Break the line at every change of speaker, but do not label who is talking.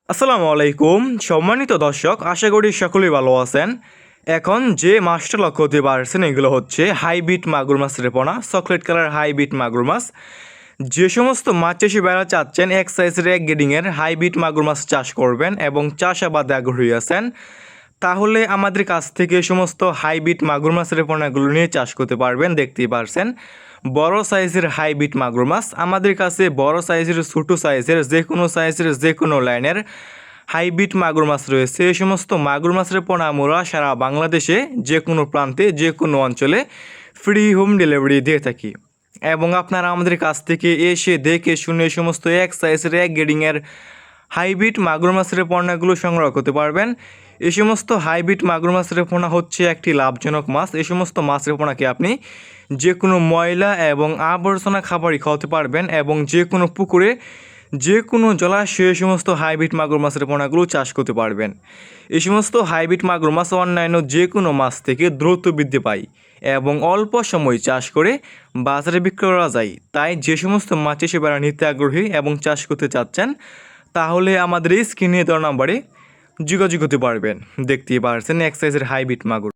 আসসালামু আলাইকুম সম্মানিত দর্শক, আশা করি সকলেই ভালো আছেন। এখন যে মাছটা লক্ষ্য করতে পারছেন এগুলো হচ্ছে হাইব্রিড মাগুর মাছের পোনা, চকলেট কালার হাইব্রিড মাগুর মাছ। যে সমস্ত মাছ চাষি ভাইরা চাচ্ছেন এক সাইজের এক গ্রেডিংয়ের হাইব্রিড মাগুর মাছ চাষ করবেন এবং চাষাবাদে আগ্রহী আছেন, তাহলে আমাদের কাছ থেকে সমস্ত হাইব্রিড মাগুর মাছের পোনাগুলো নিয়ে চাষ করতে পারবেন। দেখতেই পারছেন বড় সাইজের হাইব্রিড মাগুর মাছ আমাদের কাছে, বড় সাইজের ছোটো সাইজের যে কোনো লাইনের হাইব্রিড মাগুর মাছ রয়েছে। এই সমস্ত মাগুর মাছের পোনা আমরা সারা বাংলাদেশে যে কোনো প্রান্তে যে কোনো অঞ্চলে ফ্রি হোম ডেলিভারি দিয়ে থাকি এবং আপনারা আমাদের কাছ থেকে এসে দেখে শুনে সমস্ত এক সাইজের এক গ্রেডিংয়ের হাইব্রিড মাগুর মাছের পোনাগুলো সংগ্রহ করতে পারবেন। এই সমস্ত হাইব্রিড মাগুর মাছের পোনা হচ্ছে একটি লাভজনক মাছ। এই সমস্ত মাছের পোনাকে আপনি যে কোনো ময়লা এবং আবর্জনা খাবারই খাওয়াতে পারবেন এবং যে কোনো পুকুরে যে কোনো জলাশয়ে সমস্ত হাইব্রিড মাগুর মাছের পোনাগুলো চাষ করতে পারবেন। এই সমস্ত হাইব্রিড মাগুর মাছ অন্যান্য যে কোনো মাছ থেকে দ্রুত বৃদ্ধি পায় এবং অল্প সময় চাষ করে বাজারে বিক্রি করা যায়। তাই যে সমস্ত মাছ চাষিরা নিতে আগ্রহী এবং চাষ করতে চাচ্ছেন, তাহলে আমাদের এই স্ক্রিনে দেওয়া নাম্বারে যোগাযোগ করতে পারবেন। দেখতেই পারছেন এক সাইজের হাইব্রিড মাগুর।